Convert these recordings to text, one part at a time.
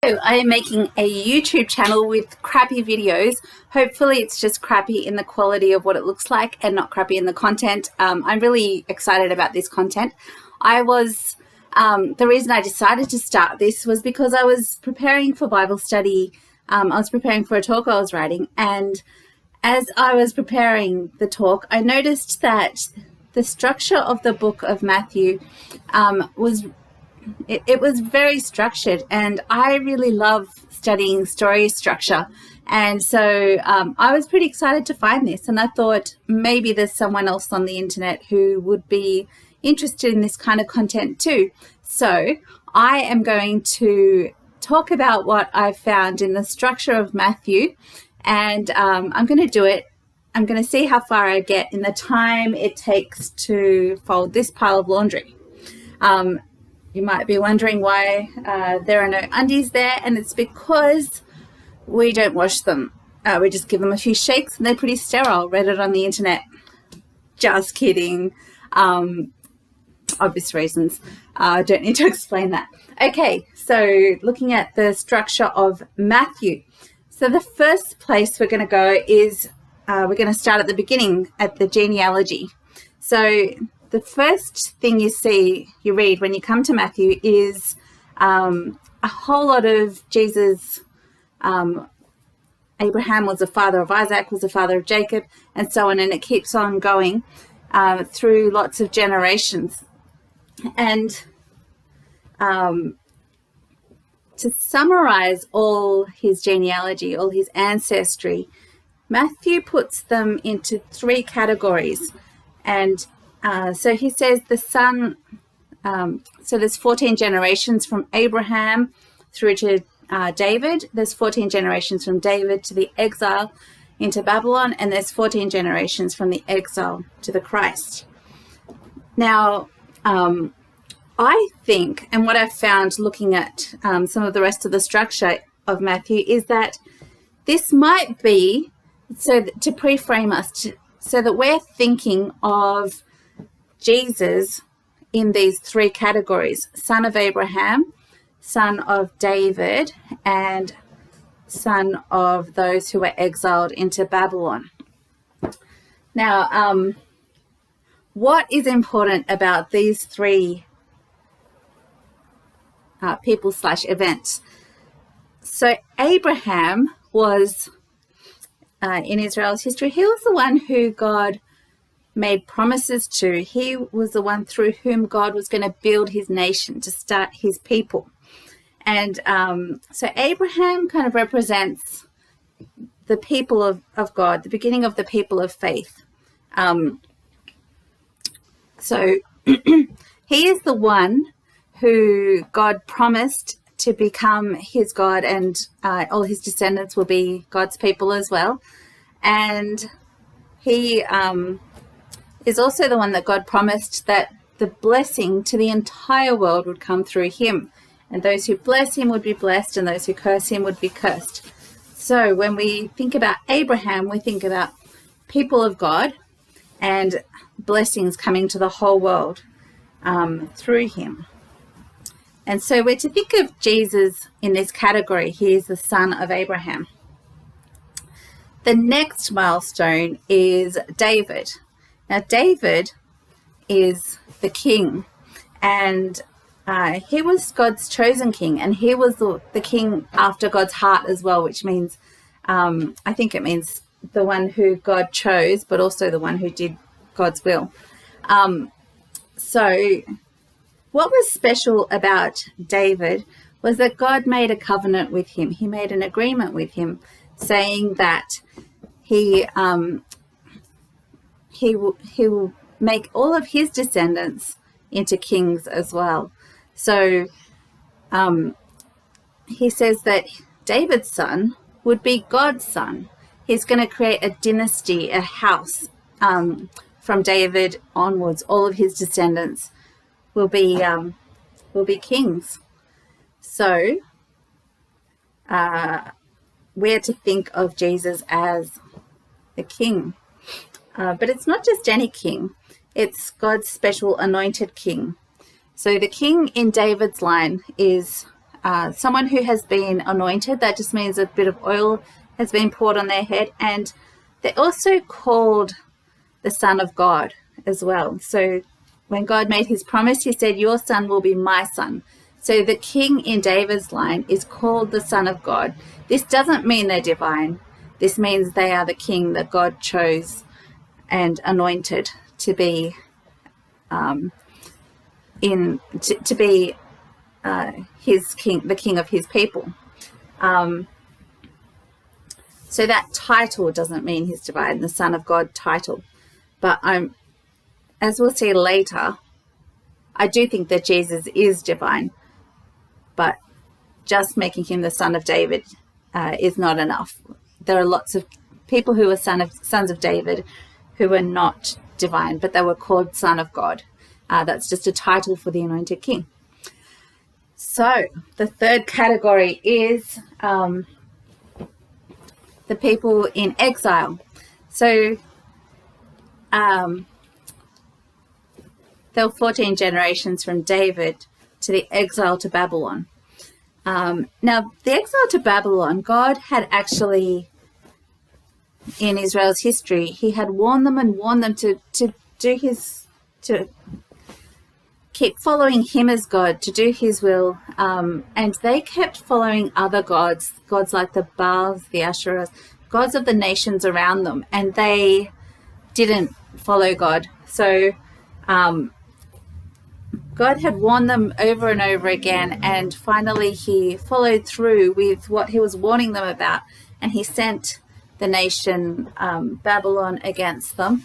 I am making a YouTube channel with crappy videos. Hopefully it's just crappy in the quality of what it looks like and not crappy in the content. I'm really excited about this content. The reason I decided to start this was because I was preparing for Bible study. I was preparing for a talk I was writing, and as I was preparing the talk, I noticed that the structure of the book of Matthew was very structured, and I really love studying story structure. And so I was pretty excited to find this, and I thought maybe there's someone else on the internet who would be interested in this kind of content too. So I am going to talk about what I've found in the structure of Matthew, and I'm going to do it. I'm going to see how far I get in the time it takes to fold this pile of laundry. You might be wondering why there are no undies there, and it's because we don't wash them. We just give them a few shakes and they're pretty sterile. Read it on the internet. Just kidding. Obvious reasons. Don't need to explain that. Okay, so looking at the structure of Matthew. So the first place we're going to go is we're going to start at the beginning, at the genealogy. So the first thing you read when you come to Matthew is a whole lot of Jesus. Abraham was the father of Isaac, was the father of Jacob, and so on. And it keeps on going through lots of generations. And to summarize all his genealogy, all his ancestry, Matthew puts them into three categories. And so he says the son, so there's 14 generations from Abraham through to David. There's 14 generations from David to the exile into Babylon, and there's 14 generations from the exile to the Christ. Now, I think, and what I've found looking at some of the rest of the structure of Matthew, is that this might be to pre-frame us, so that we're thinking of Jesus in these three categories: son of Abraham, son of David, and son of those who were exiled into Babylon. Now, what is important about these three people/events? So Abraham was, in Israel's history, he was the one who God made promises to. He was the one through whom God was going to build his nation, to start his people. And so Abraham kind of represents the people of God, the beginning of the people of faith. So he is the one who God promised to become his God, and all his descendants will be God's people as well. And he is also the one that God promised that the blessing to the entire world would come through him. And those who bless him would be blessed, and those who curse him would be cursed. So when we think about Abraham, we think about people of God and blessings coming to the whole world through him. And so we're to think of Jesus in this category. He is the son of Abraham. The next milestone is David. Now, David is the king, and he was God's chosen king, and he was the king after God's heart as well, which means, I think it means the one who God chose, but also the one who did God's will. So what was special about David was that God made a covenant with him. He made an agreement with him, saying that he will make all of his descendants into kings as well. So he says that David's son would be God's son. He's going to create a dynasty, a house from David onwards. All of his descendants will be kings. So we're to think of Jesus as the king. But it's not just any king. It's God's special anointed king. So the king in David's line is someone who has been anointed. That just means a bit of oil has been poured on their head. And they're also called the Son of God as well. So when God made his promise, he said, your son will be my son. So the king in David's line is called the Son of God. This doesn't mean they're divine. This means they are the king that God chose and anointed to be his king, the king of his people. So that title doesn't mean he's divine, the Son of God title. But as we'll see later, I do think that Jesus is divine, but just making him the son of David is not enough. There are lots of people who are sons of David who are not divine, but they were called Son of God. That's just a title for the anointed king. So the third category is the people in exile. So there were 14 generations from David to the exile to Babylon. Now, the exile to Babylon, God had actually, in Israel's history, he had warned them to keep following him as God, to do his will. And they kept following other gods like the Baals, the Asherahs, gods of the nations around them. And they didn't follow God. So God had warned them over and over again, and finally he followed through with what he was warning them about, and he sent the nation Babylon against them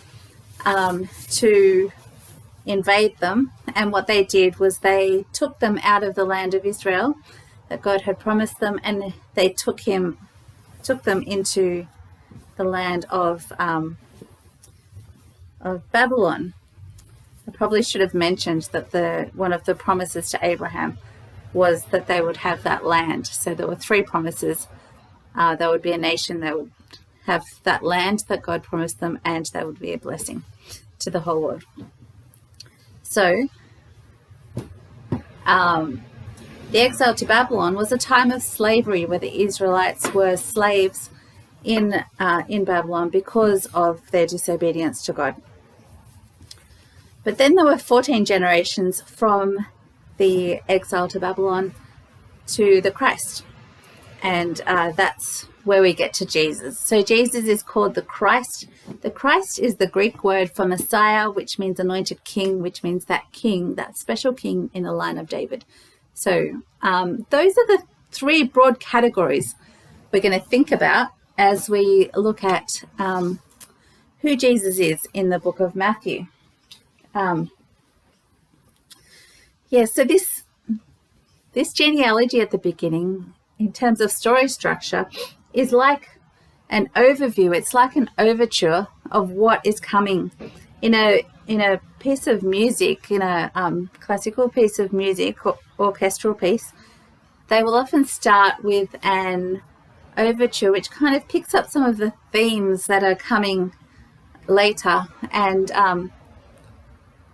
to invade them. And what they did was they took them out of the land of Israel that God had promised them, and they took them into the land of Babylon. I probably should have mentioned that one of the promises to Abraham was that they would have that land. So there were 3 promises. There would be a nation, they would have that land that God promised them, and they would be a blessing to the whole world. So the exile to Babylon was a time of slavery where the Israelites were slaves in Babylon because of their disobedience to God. But then there were 14 generations from the exile to Babylon to the Christ. And that's where we get to Jesus. So Jesus is called the Christ. The Christ is the Greek word for Messiah, which means anointed king, which means that king, that special king in the line of David. So those are the 3 broad categories we're going to think about as we look at who Jesus is in the book of Matthew. So this genealogy at the beginning, in terms of story structure, is like an overview. It's like an overture of what is coming in a piece of music, in a classical piece of music or orchestral piece. They will often start with an overture, which kind of picks up some of the themes that are coming later and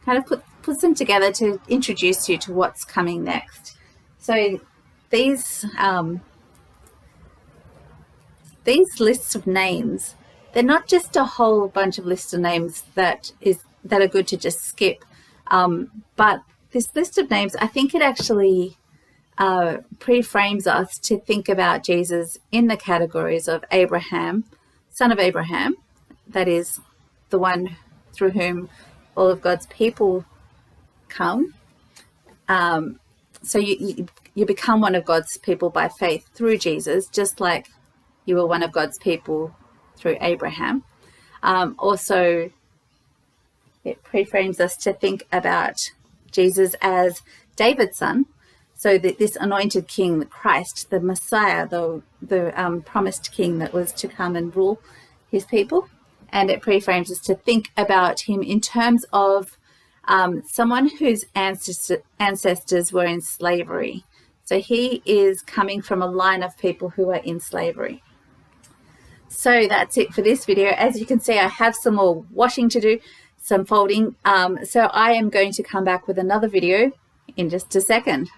kind of puts them together to introduce you to what's coming next. So these lists of names, they're not just a whole bunch of lists of names that are good to just skip, but this list of names, I think it actually pre-frames us to think about Jesus in the categories of Abraham, son of Abraham, that is the one through whom all of God's people come. So you become one of God's people by faith through Jesus, just like you were one of God's people through Abraham. Also, it pre-frames us to think about Jesus as David's son. So that this anointed king, the Christ, the Messiah, the promised king that was to come and rule his people. And it pre-frames us to think about him in terms of someone whose ancestors were in slavery. So he is coming from a line of people who are in slavery. So that's it for this video. As you can see, I have some more washing to do, some folding. So I am going to come back with another video in just a second.